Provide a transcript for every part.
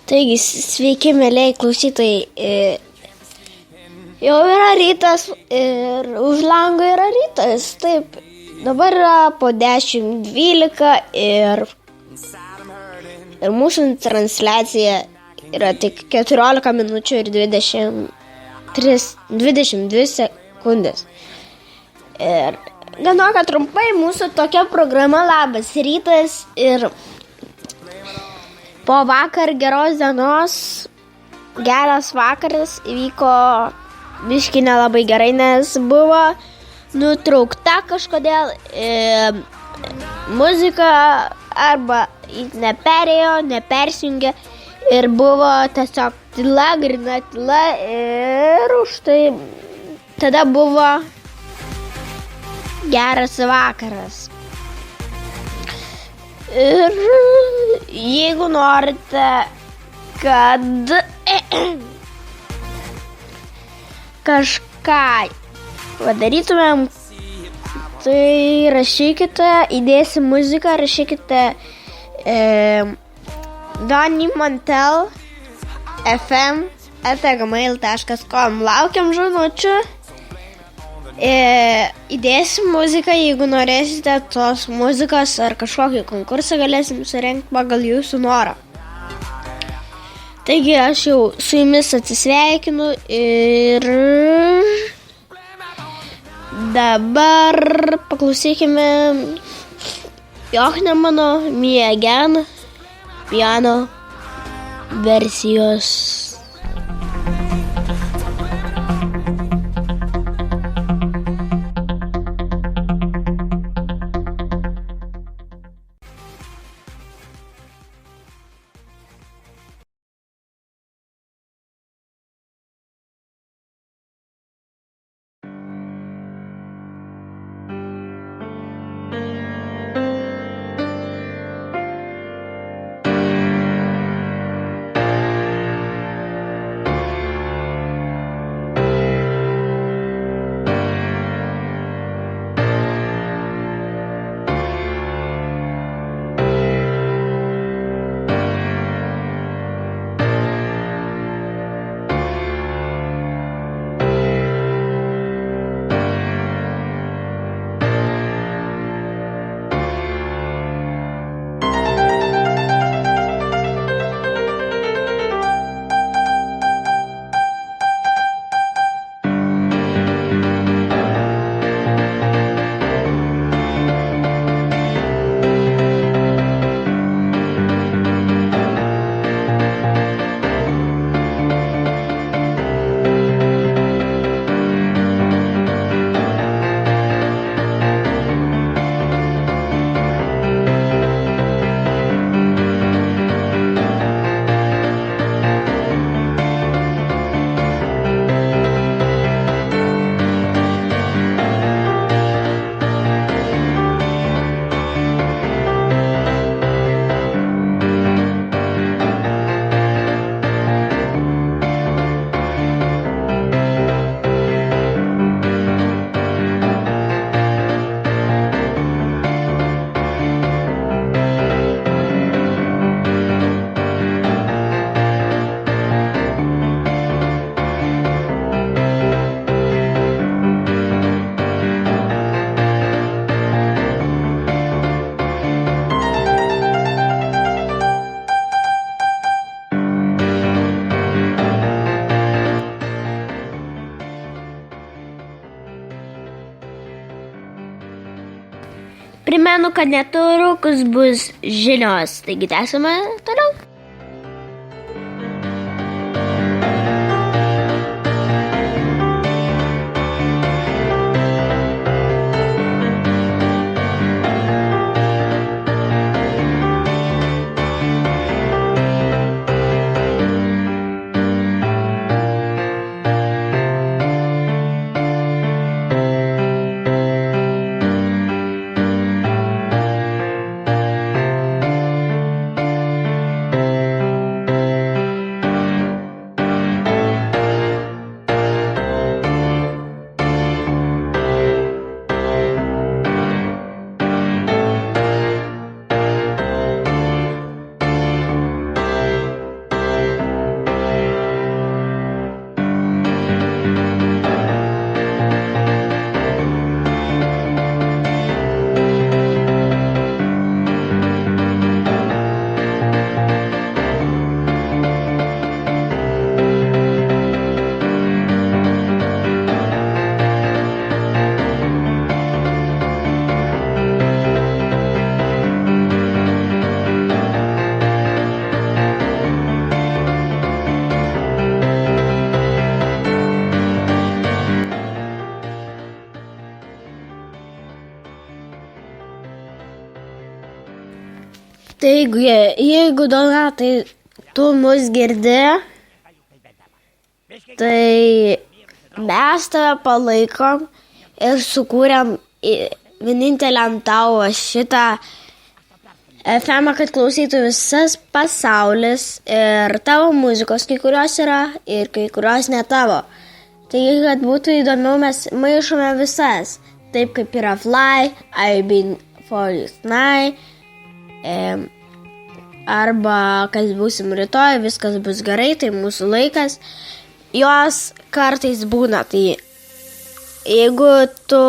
Taigi, sveiki, mėlyi klausytojai. Jau yra rytas ir už lango yra rytas. Taip, dabar yra po 10:12 ir mūsų transliacija yra tik 14 minučių ir 22 sekundės. Ir ganoka trumpai mūsų tokia programa Labas rytas ir po vakar geros dienos, geras vakaras įvyko biškį nelabai gerai, nes buvo nutraukta kažkodėl muzika arba neperėjo, nepersijungė ir buvo tiesiog tyla, gryna tyla ir už tai tada buvo geras vakaras. Ir jeigu norite, kad kažką padarytumėm, tai rašykite, įdėsim muziką, rašykite donimantel@gmail.com. Laukiam žinučių. Įdėsim muziką, jeigu norėsite tos muzikos ar kažkokį konkursą galėsim surengti pagal jūsų norą. Taigi aš jau su jumis atsisveikinu ir dabar paklausykime Johnemano Me Again piano versijos. Primenu, kad netrukus bus žinios, taigi tęsime toliau. Taigi, jeigu Donatai, tu mus girdi, tai mes tave palaikom ir sukūrėm vieninteliam tau šitą FM, kad klausytų visas pasaulis ir tavo muzikos, kai kurios yra ir kai kurios ne tavo. Taigi, kad būtų įdomiau, mes maišome visas. Taip kaip yra Fly, I've been for you tonight, arba kas būsim rytoj, viskas bus gerai, tai mūsų laikas. Jos kartais būna, tai jeigu tu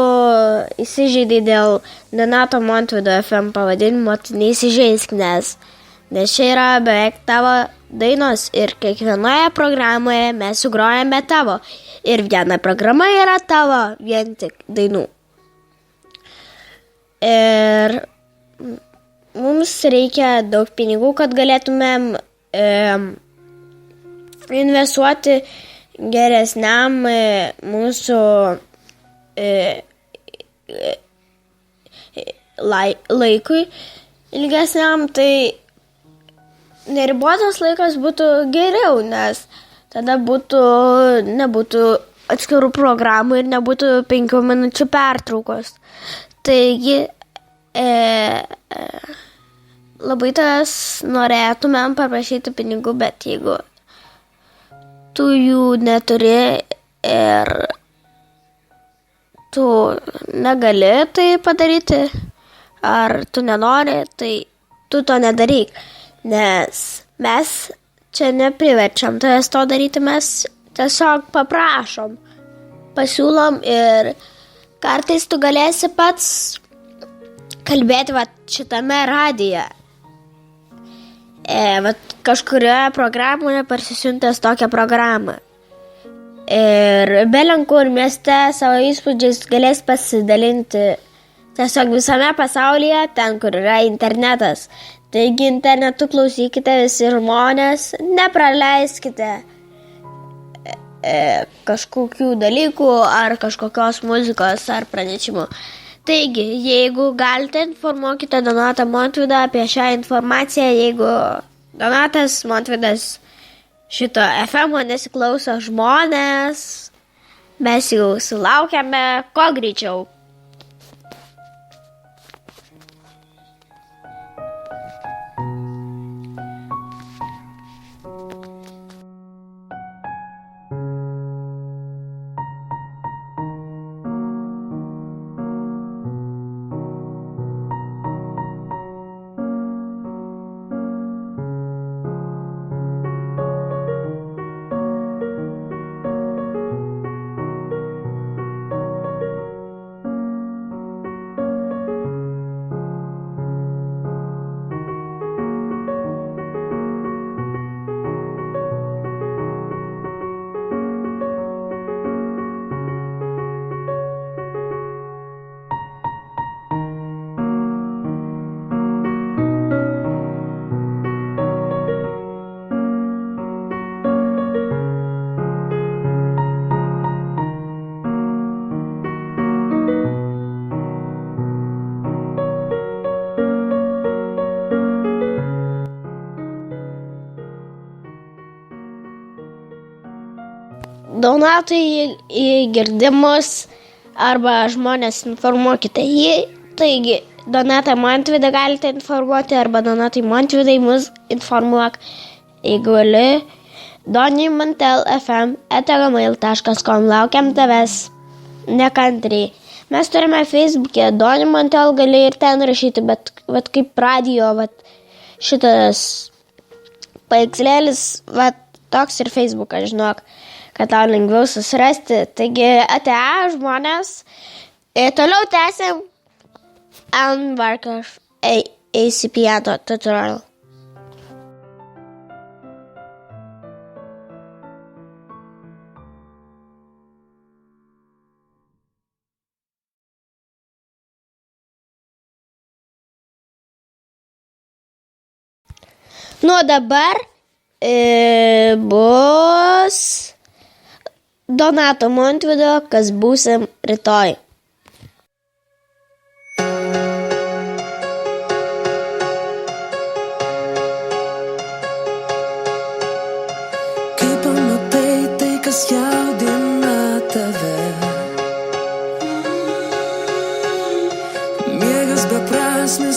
įsižeidai dėl Donato Montvydo FM pavadinimo, tai neįsižeisk, nes čia yra beveik tavo dainos ir kiekvienoje programoje mes sugrojame tavo. Ir viena programa yra tavo, vien tik dainų. Ir mums reikia daug pinigų, kad galėtumėm investuoti geresniam mūsų laikui ilgesniam, tai neribotas laikas būtų geriau, nes tada nebūtų atskirų programų ir nebūtų 5 minučių pertraukos. Taigi, labai tas norėtumėm paprašyti pinigų, bet jeigu tu jų neturi ir tu negali tai padaryti, ar tu nenori, tai tu to nedaryk, nes mes čia nepriverčiam tavęs to daryti, mes tiesiog paprašom, pasiūlom ir kartais tu galėsi pats kalbėti šitame radijoje. Kažkurioje programoje parsisiuntęs tokią programą. Ir belenkur mieste savo įspūdžiais galės pasidalinti tiesiog visame pasaulyje, ten, kur yra internetas. Taigi internetu klausykite visi žmonės, nepraleiskite kažkokių dalykų ar kažkokios muzikos ar pranešimų. Taigi, jeigu galite, informuokite Donatą Montvydą apie šią informaciją. Jeigu Donatas Montvydas šito FM nesiklauso žmonės, mes jau sulaukiame kuo greičiau. Donatai girdimus arba žmonės informuokite jį. Taigi, Donatą Montvydą galite informuoti arba Donatai Montvydai mus informuok. Jeigu gali, donimantel.fm@gmail.com. Laukiam tavęs nekantriai. Mes turime Facebook'e Donimantel, gali ir ten rašyti, bet kaip radio, šitas paveikslėlis, toks ir Facebook'as, žinok, kad tau lengviau susirasti. Taigi, ate žmonės. Toliau tęsim Anvarkar AC piano tutorial. Nuo dabar bus Donato Montvydo, kas būsim rytoj.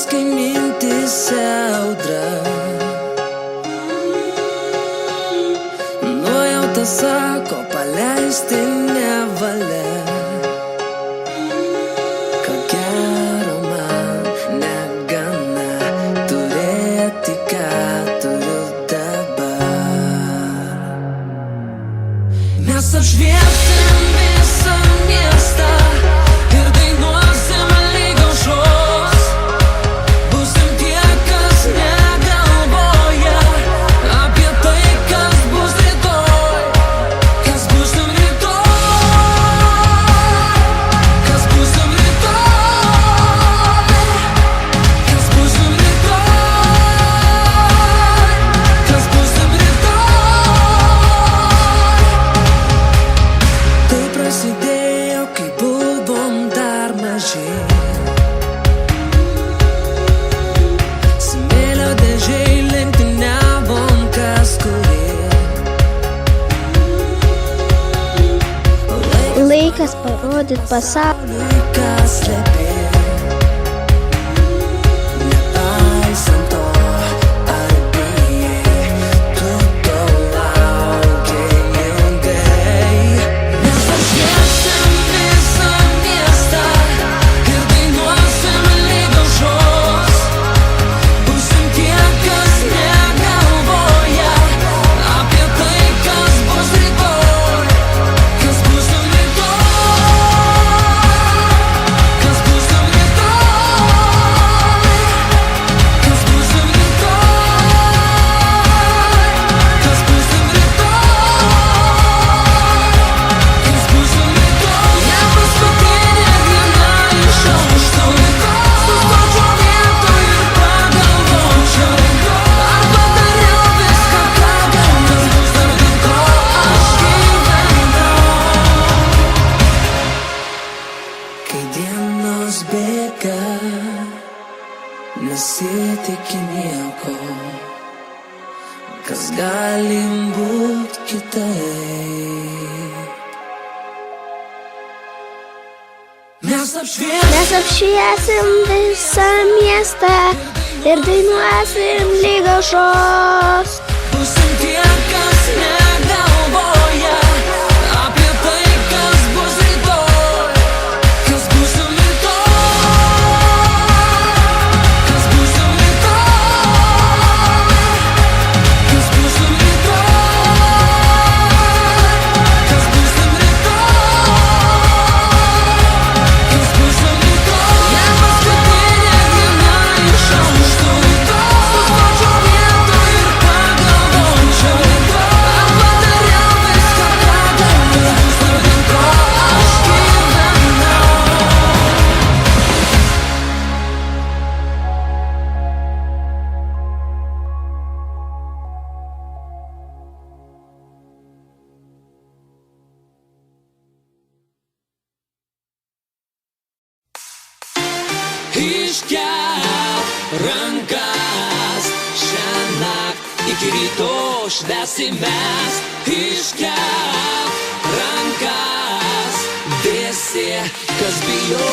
Kartais, kai mintise audra, nuojauta sako, paleisti nevalia. Ko gero man negana turėti, ką turiu dabar. Mes apšviesim visą miestą ir dainuosim lyg aušros. Būsim tie, kas negalvoja apie tai, kas bus rytoj. Kas būsim rytoj. Kas būsim rytoj. Kas būsim rytoj. Kas būsim rytoj. Tai prasidėjo, kai buvom dar maži. Smėlio dėžėj lenktyniavom kas kurį. Laikas parodyt pasauliui, Ką slepi. Nepaisant to, ar bijai, tu to lauki ilgai. Mes apšviesim visą miestą ir dainuosim lyg aušros. Būsim tie, kas negalvoja apie tai, kas bus rytoj. Kas būsim rytoj. Kas būsim rytoj. Kas būsim rytoj. Kas būsim rytoj. Kas būsim rytoj. Ja paskutinė diena išauštų. Sustočiau vietoj ir pagalvočiau, ar padariau viską, ką galiu. Dar dėl ko aš gyvenau. Kai dienos bėga, nesitiki nieko, kas gali būt kitaip. Mes apšviesim mes apšviesim visą miestą ir dainuosim lyg aušros. Būsim tie, kas negalvoja apie tai, kas bus rytoj. Kas būsim rytoj. Kas būsim rytoj. Kas būsim rytoj. Kas būsim rytoj. Kas būsim rytoj. Ja paskutinė diena išauštų. Sustočiau vietoj ir pagalvočiau, ar padariau viską, ką galiu. Dar dėl ko aš gyvenau. Iškelk rankas, šiąnakt iki ryto švęsim mes. Iškelk rankas, visi, kas bijo